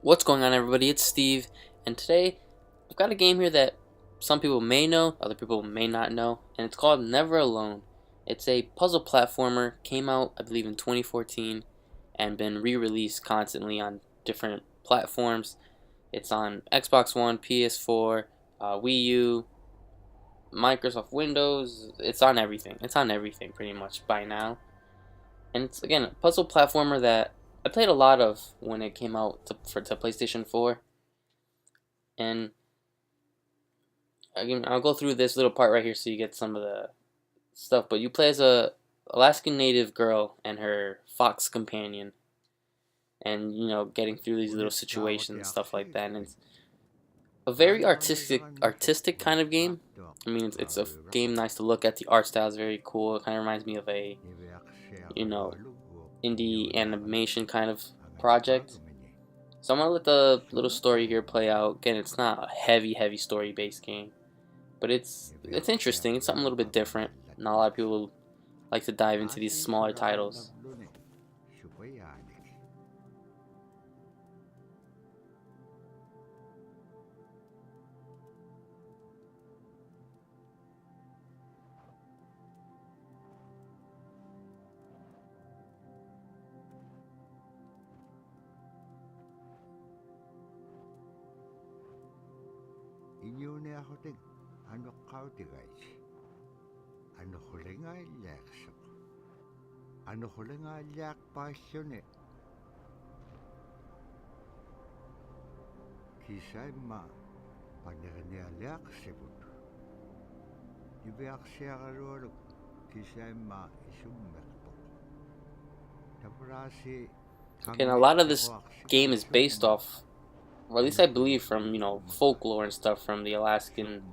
What's going on, everybody? It's Steve, and today I've got a game here that some people may know, other people may not know, and it's called Never Alone. It's a puzzle platformer, came out I believe in 2014 and been re-released constantly on different platforms. It's on Xbox One, PS4, Wii U, Microsoft Windows. It's on everything. It's on everything pretty much by now. And it's, again, a puzzle platformer that I played a lot of when it came out to PlayStation 4. And again, I'll go through this little part right here so you get some of the stuff. But you play as a Alaskan Native girl and her fox companion, and getting through these little situations and stuff like that. And it's a very artistic kind of game. I mean, it's a game nice to look at. The art style is very cool. It kind of reminds me of a indie animation kind of project. So I'm gonna let the little story here play out. Again, it's not a heavy story based game, but it's interesting. It's something a little bit different. Not a lot of people like to dive into these smaller titles. Inyune ahoting ano kautigaichi. Ano hulinga ilakso. Ano hulinga ilak pasyone. Kisay ma panirani ilak sebut. Ibeak siya kalulog kisay ma isummerpo. Tabrasi. Again, a lot of this game is based off, or at least I believe, from folklore and stuff from the Alaskan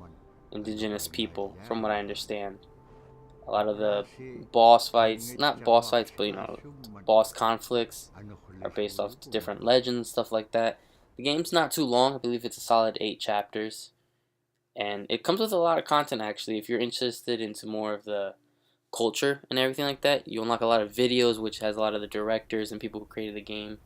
indigenous people, from what I understand. A lot of the boss fights, not boss fights, but boss conflicts are based off different legends and stuff like that. The game's not too long. I believe it's a solid 8 chapters, and it comes with a lot of content actually. If you're interested into more of the culture and everything like that, you unlock a lot of videos, which has a lot of the directors and people who created the game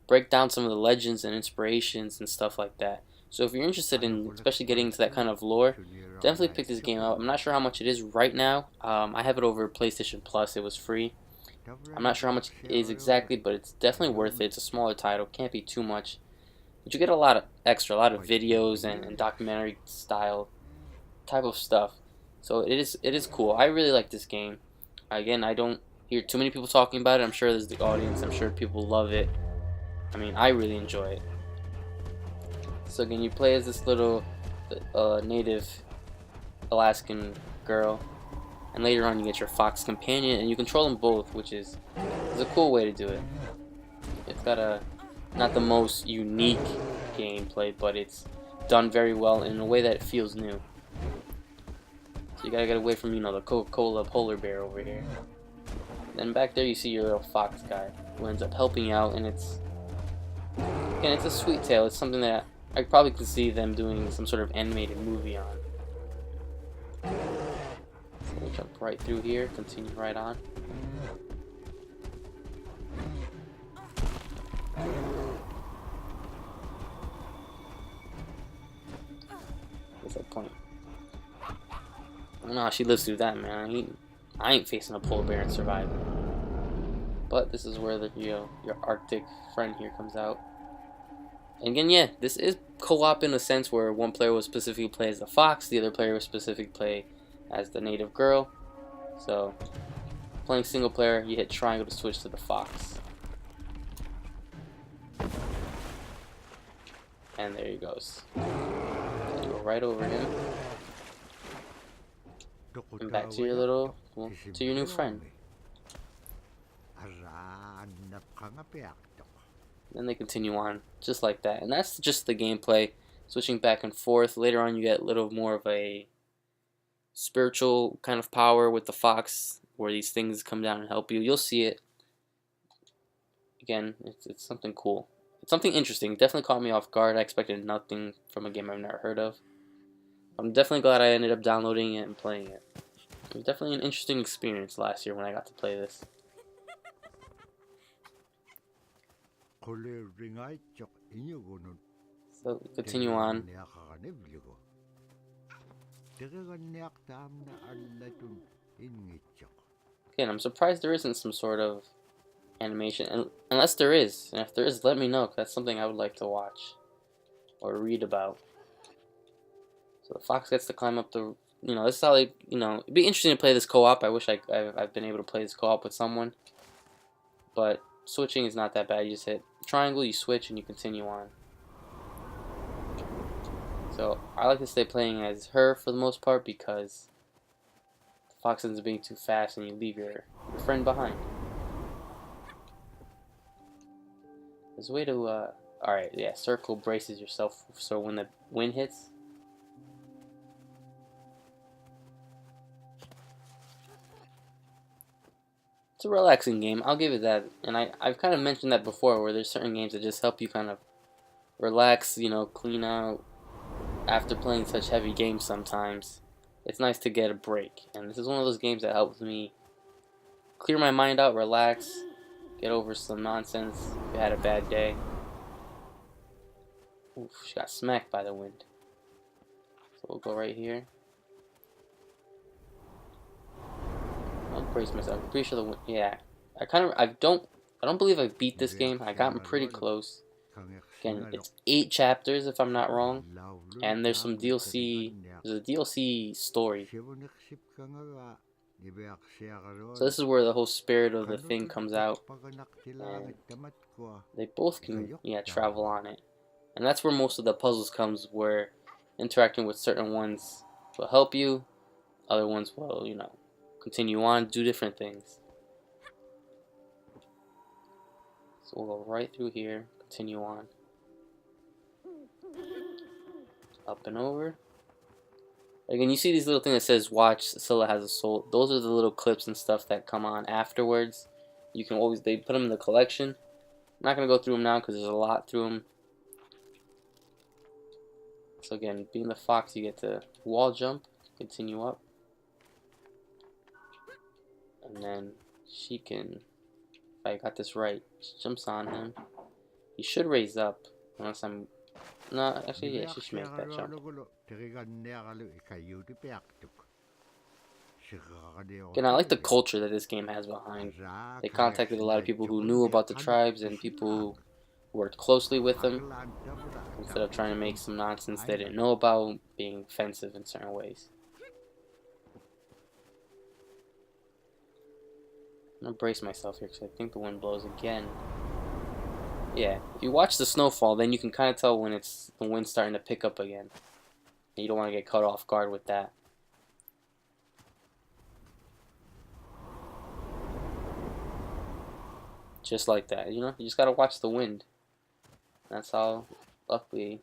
break down some of the legends and inspirations and stuff like that. So if you're interested in especially getting into that kind of lore, definitely pick this game out. I'm not sure how much it is right now. I have it over PlayStation Plus. It was free. I'm not sure how much it is exactly, but it's definitely worth it. It's a smaller title. Can't be too much. But you get a lot of extra, a lot of videos and documentary style type of stuff. So it is cool. I really like this game. Again, I don't hear too many people talking about it. I'm sure there's the audience. I'm sure people love it. I mean, I really enjoy it. So again, you play as this little native Alaskan girl, and later on you get your fox companion, and you control them both, which is a cool way to do it. It's got a not the most unique gameplay, but it's done very well in a way that it feels new. So you gotta get away from the Coca-Cola polar bear over here. Then back there you see your little fox guy who ends up helping you out, and it's a sweet tale. It's something that I probably could see them doing some sort of animated movie on. So we'll jump right through here, continue right on. What's that point? No, she lives through that, man. I ain't facing a polar bear and surviving. But this is where your Arctic friend here comes out. And again, yeah, this is co-op in a sense where one player will specifically play as the fox, the other player will specifically play as the native girl. So, playing single player, you hit triangle to switch to the fox. And there he goes. And you go right over him. And back to your new friend. Then they continue on just like that, and that's just the gameplay, switching back and forth. Later on you get a little more of a spiritual kind of power with the fox, where these things come down and help you. You'll see it. Again, it's something cool. It's something interesting. It definitely caught me off guard. I expected nothing from a game I've never heard of. I'm definitely glad I ended up downloading it and playing it. It was definitely an interesting experience last year when I got to play this. Kole ringai chok 인여고는 So continue on. 내가가네 빌리고 내가 내가 다음나 알라둔 인기죠. Again, I'm surprised there isn't some sort of animation, unless there is. And if there is, let me know, 'cause that's something I would like to watch or read about. So the fox gets to climb up the, this is how they, it'd be interesting to play this co-op. I wish I've been able to play this co-op with someone, but switching is not that bad. You just hit triangle, you switch, and you continue on. So I like to stay playing as her for the most part, because the fox ends up being too fast and you leave your friend behind. There's a way to, alright, yeah, circle braces yourself so when the wind hits. It's a relaxing game, I'll give it that. And I've kind of mentioned that before, where there's certain games that just help you kind of relax, clean out after playing such heavy games sometimes. It's nice to get a break. And this is one of those games that helps me clear my mind out, relax, get over some nonsense if you had a bad day. Oof, she got smacked by the wind. So we'll go right here. I'll brace myself. I'm pretty sure the wind, yeah. I don't believe I beat this game. I got pretty close. Again, it's 8 chapters if I'm not wrong. And there's some DLC. There's a DLC story. So this is where the whole spirit of the thing comes out. And they both can, travel on it. And that's where most of the puzzles comes, where interacting with certain ones will help you. Other ones will, continue on, do different things. So we'll go right through here, continue on. Up and over. Again, you see these little things that says watch Scylla has a soul. Those are the little clips and stuff that come on afterwards. You can always, they put them in the collection. I'm not going to go through them now because there's a lot through them. So again, being the fox, you get to wall jump, continue up. And then she can, if I got this right, she jumps on him. He should raise up, unless I'm, no, actually, yeah, she should make that jump. Again, I like the culture that this game has behind. They contacted a lot of people who knew about the tribes and people who worked closely with them, instead of trying to make some nonsense they didn't know about, being offensive in certain ways. I'm gonna brace myself here because I think the wind blows again. Yeah, if you watch the snowfall, then you can kind of tell when it's the wind's starting to pick up again. And you don't want to get caught off guard with that. Just like that, you just gotta watch the wind. That's how, luckily,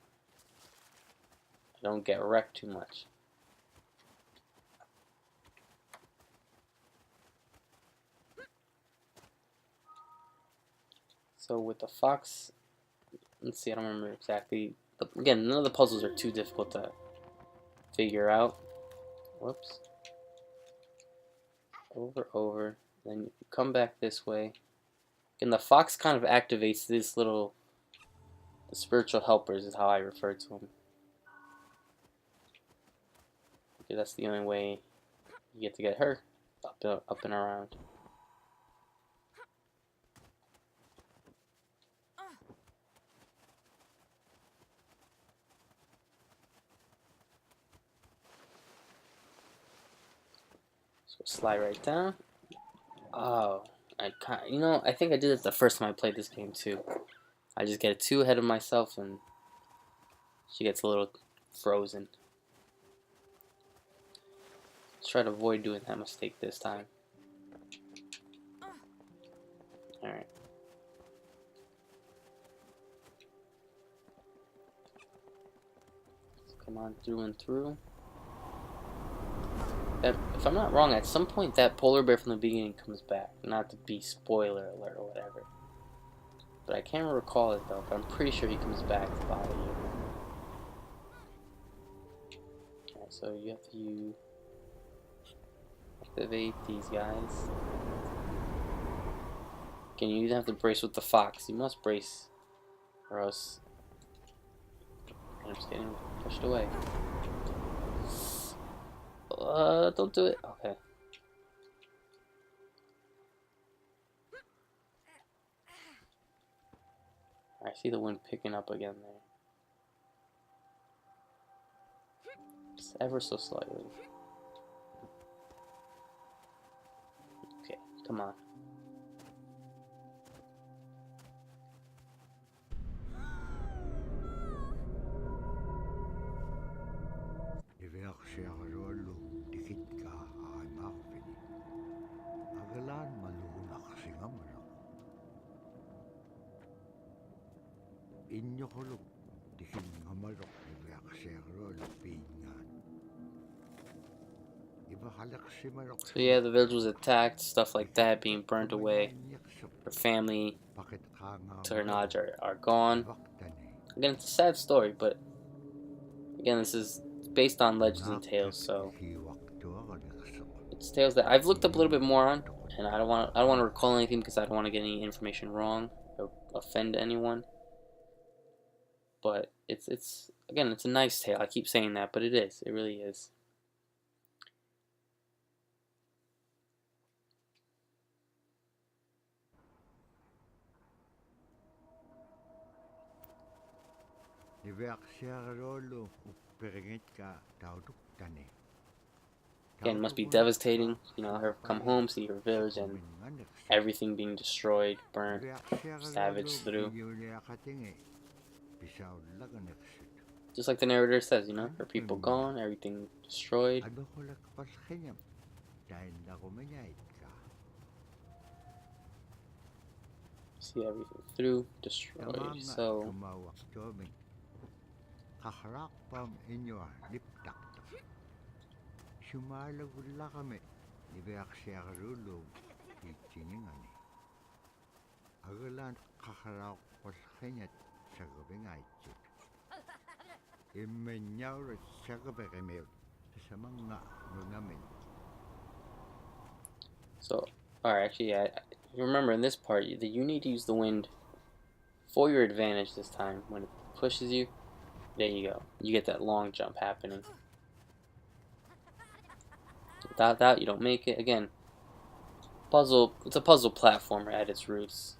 I don't get wrecked too much. So with the fox, let's see, I don't remember exactly. Again, none of the puzzles are too difficult to figure out. Whoops. Over. Then you come back this way. And the fox kind of activates this the spiritual helpers is how I refer to them. Because that's the only way you get to get her up and around. So slide right down. Oh, I think I did it the first time I played this game too. I just get too ahead of myself and she gets a little frozen. Let's try to avoid doing that mistake this time. Alright. Come on through and through. If I'm not wrong, at some point that polar bear from the beginning comes back. Not to be spoiler alert or whatever. But I can't recall it though, but I'm pretty sure he comes back to bother you. Alright, so you have to activate these guys. Again, you have to brace with the fox. You must brace, or else I'm just getting pushed away. Don't do it. Okay. I see the wind picking up again there. Just ever so slightly. Okay, come on. Iverksjärrollu tikitkä aimarvini. Agalaan maluunaksingamana. Injokoluk tikingamalok iverksjärrollu piingaan. Ivahalaksimaloq. So yeah, the village was attacked, stuff like that, being burnt away. Her family, Turnage, are gone. Again, it's a sad story, but again, this is based on legends and tales, so it's tales that I've looked up a little bit more on, and I don't want to recall anything because I don't want to get any information wrong or offend anyone. But it's again, it's a nice tale. I keep saying that, but it is. It really is. Again, it must be devastating, you know, her come home, see her village, and everything being destroyed, burnt, savaged through. Just like the narrator says, you know, her people gone, everything destroyed. See everything through, destroyed, so... Shumalagulla kami iverksjärrollu iitsiningani. Agalaan qaqarauqqulqingat sagavingaaitsut. Immenjaurat sagavegimiut tasamanga nungamin. So, alright, actually, you remember in this part that you need to use the wind for your advantage this time. When it pushes you, there you go. You get that long jump happening. Without that, you don't make it. Again, puzzle. It's a puzzle platformer at its roots.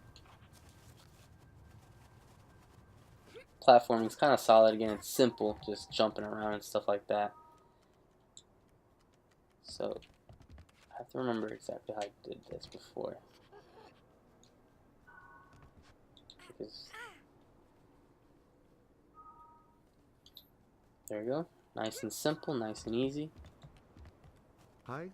Platforming is kind of solid. Again, it's simple, just jumping around and stuff like that. So, I have to remember exactly how I did this before. Because there we go. Nice and simple, nice and easy. I'm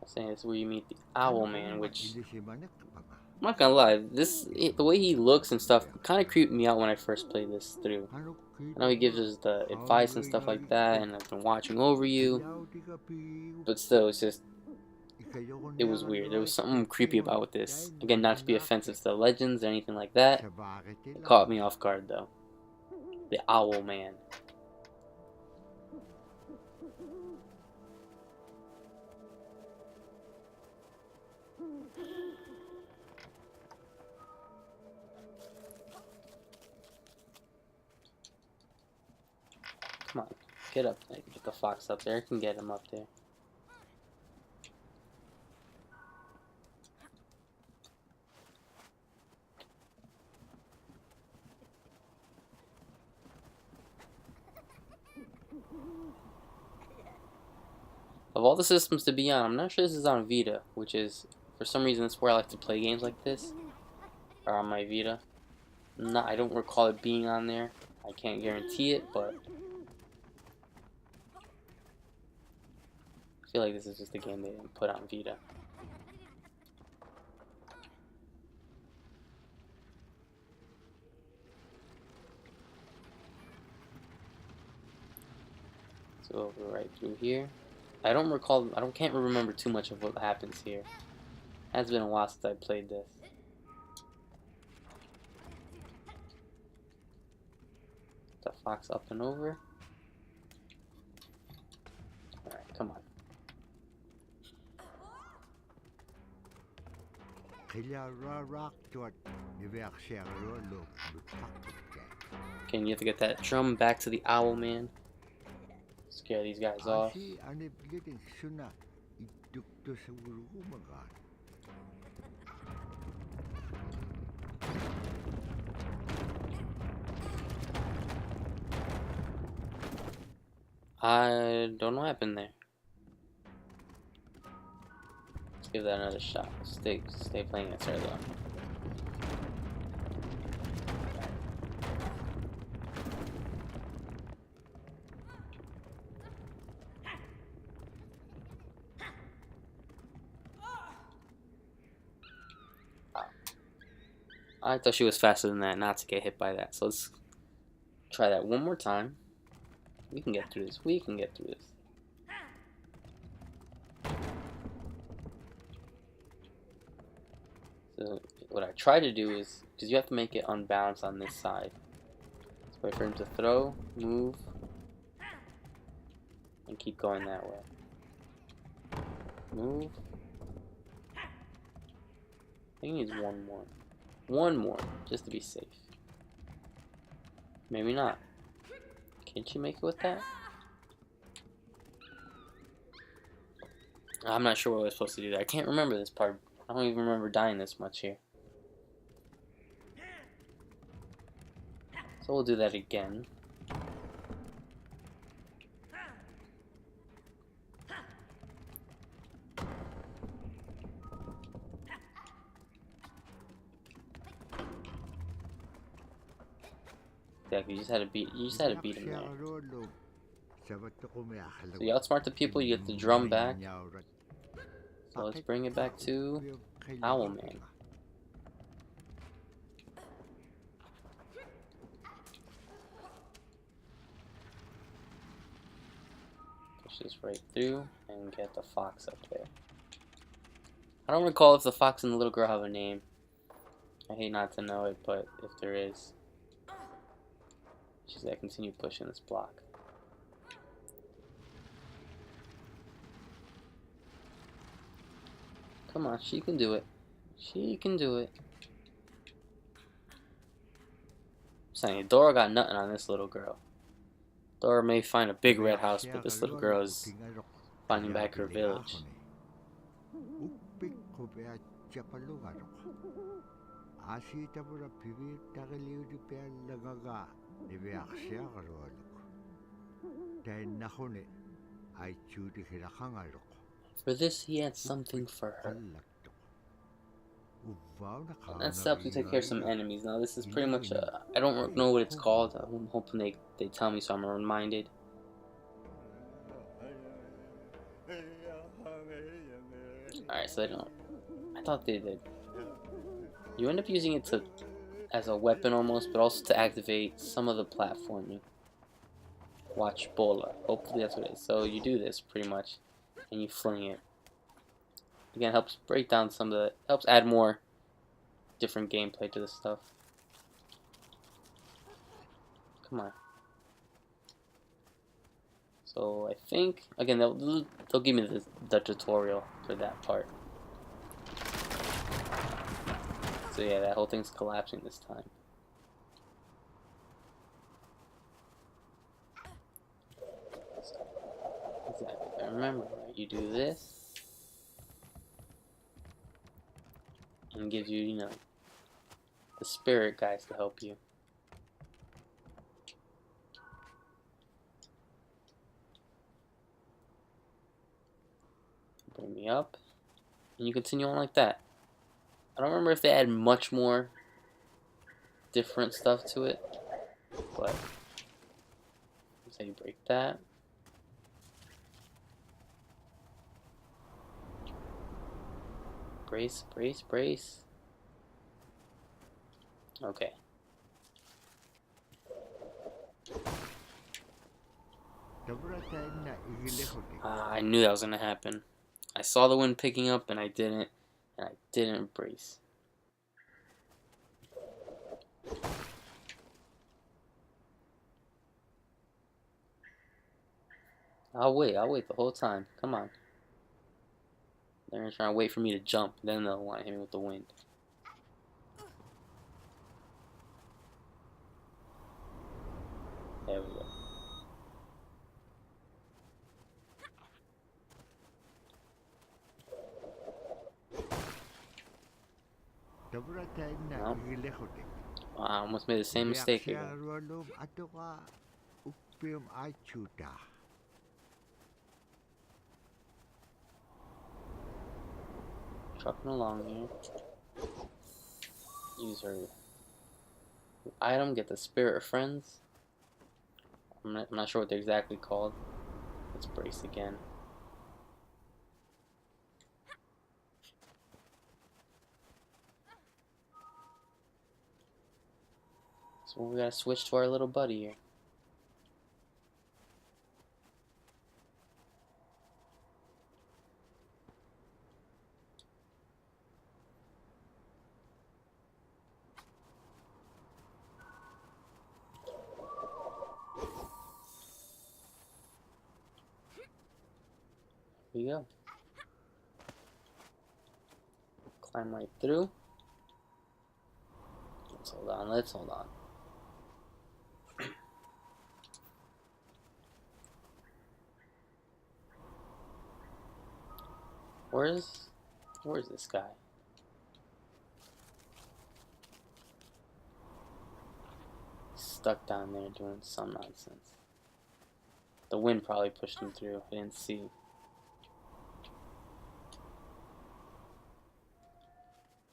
saying this is where you meet the Owl Man, which I'm not gonna lie, the way he looks and stuff kind of creeped me out when I first played this through. I know he gives us the advice and stuff like that, and I've been watching over you, but still, it was weird. There was something creepy about this. Again, not to be offensive to the legends or anything like that. It caught me off guard though. The Owl Man. Come on, get up. I can get the fox up there. I can get him up there. Of all the systems to be on, I'm not sure this is on Vita, which is, for some reason, that's where I like to play games like this, or on my Vita. I don't recall it being on there. I can't guarantee it, but I feel like this is just a game they didn't put on Vita. So over right through here. I can't remember too much of what happens here. It has been a while since I played this. The fox up and over. Alright, come on. Okay, you have to get that drum back to the owl man. Scare these guys off. I don't know what happened there. Let's give that another shot. Stay playing it, sir, though. I thought she was faster than that, not to get hit by that. So let's try that one more time. We can get through this. We can get through this. So what I try to do is, because you have to make it unbalanced on this side. Let's wait for him to throw, move, and keep going that way. Move. I think he needs one more. One more, just to be safe. Maybe not. Can't you make it with that? I'm not sure what I was supposed to do there. I can't remember this part. I don't even remember dying this much here. So we'll do that again. Exactly, you just had to beat him there. So you outsmart the people, you get the drum back. So let's bring it back to Owlman. Push this right through and get the fox up there. I don't recall if the fox and the little girl have a name. I hate not to know it, but if there is, she's gotta continue pushing this block. Come on, she can do it. She can do it. I'm saying, Dora got nothing on this little girl. Dora may find a big red house, but this little girl is finding back her village. For this, he had something for her. That helps you take care of some enemies. Now, this is pretty much I don't know what it's called. I'm hoping they tell me so I'm reminded. Alright, so they don't. I thought they did. You end up using it as a weapon almost, but also to activate some of the platforming. Watch Bola. Hopefully that's what it is. So you do this pretty much, and you fling it. Again, helps break down some of the, helps add more different gameplay to this stuff. Come on. So I think again they'll give me the tutorial for that part. So yeah, that whole thing's collapsing this time. Exactly. I remember, right? You do this, and it gives you, you know, the spirit guys to help you. Bring me up, and you continue on like that. I don't remember if they add much more different stuff to it, but that's how you break that. Brace, brace, brace. Okay. I knew that was gonna happen. I saw the wind picking up and I didn't brace. I'll wait the whole time. Come on. They're gonna try to wait for me to jump, then they'll want to hit me with the wind. There we go. Nope. I almost made the same mistake again. Trucking along here. Use her item, get the Spirit of Friends. I'm not sure what they're exactly called. Let's brace again. So we gotta switch to our little buddy here. Here we go. Climb right through. Let's hold on, let's hold on. Where's this guy? He's stuck down there doing some nonsense. The wind probably pushed him through. I didn't see.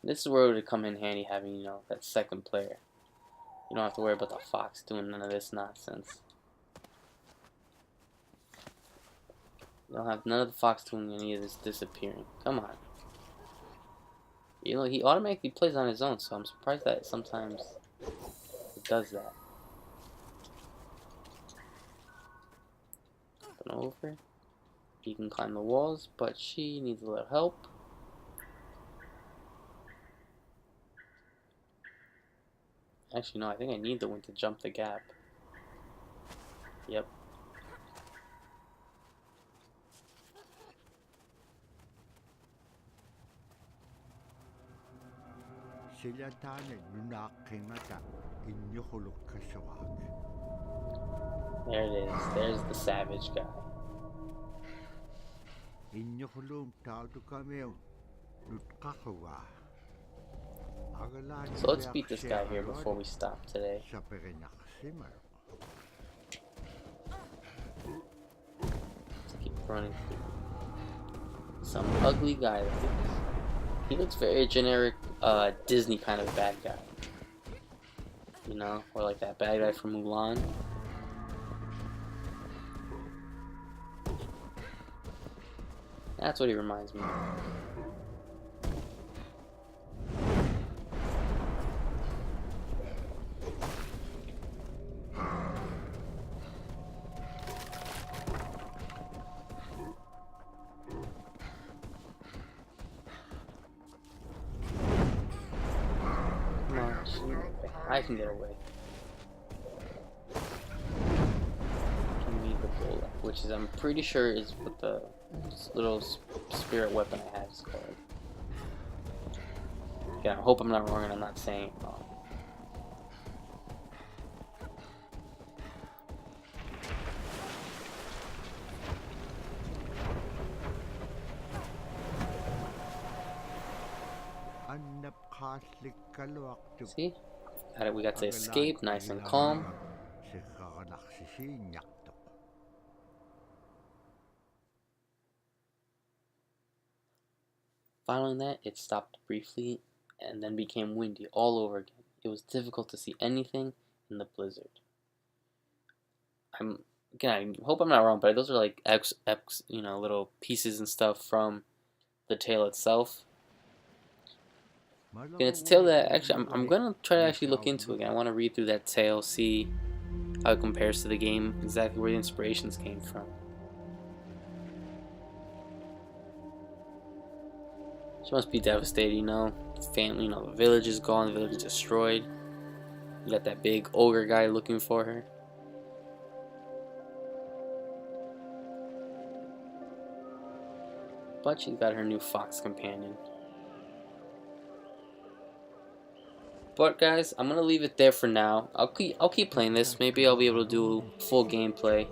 This is where it would come in handy having, you know, that second player. You don't have to worry about the fox doing none of this nonsense. You don't have none of the fox doing any of this disappearing. Come on. You know, he automatically plays on his own, so I'm surprised that sometimes it does that. Up and over. He can climb the walls, but she needs a little help. Actually, no, I think I need the wind to jump the gap. Yep. There it is. There's the savage guy. So let's beat this guy here before we stop today. Let's keep running through. Some ugly guy. He looks very generic Disney kind of bad guy. You know, or like that bad guy from Mulan. That's what he reminds me of. I can get away. Give me the bullet, which is, I'm pretty sure, is what the little spirit weapon I have is called. Yeah, I hope I'm not wrong and I'm not saying it wrong. See? We got to escape, nice and calm. Following that, it stopped briefly and then became windy all over again. It was difficult to see anything in the blizzard. I hope I'm not wrong, but those are like you know, little pieces and stuff from the tale itself. And it's a tale that actually I'm gonna try to actually look into again. I want to read through that tale, see how it compares to the game, exactly where the inspirations came from. She must be devastated, you know. Family, you know, the village is gone, the village is destroyed. You got that big ogre guy looking for her. but she's got her new fox companion. But guys, I'm gonna leave it there for now. I'll keep playing this. Maybe I'll be able to do full gameplay.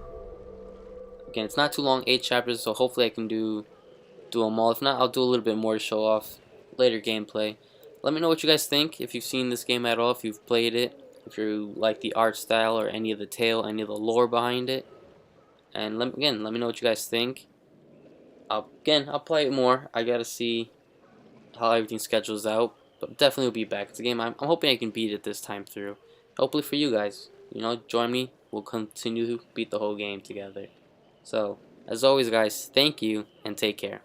Again, it's not too long, 8 chapters, so hopefully I can do them all. If not, I'll do a little bit more to show off later gameplay. Let me know what you guys think, if you've seen this game at all, if you've played it, if you like the art style or any of the tale, any of the lore behind it. And let me know what you guys think. I'll play it more. I gotta see how everything schedules out, but definitely will be back. It's a game I'm hoping I can beat it this time through. Hopefully for you guys, join me. We'll continue to beat the whole game together. So, as always guys, thank you and take care.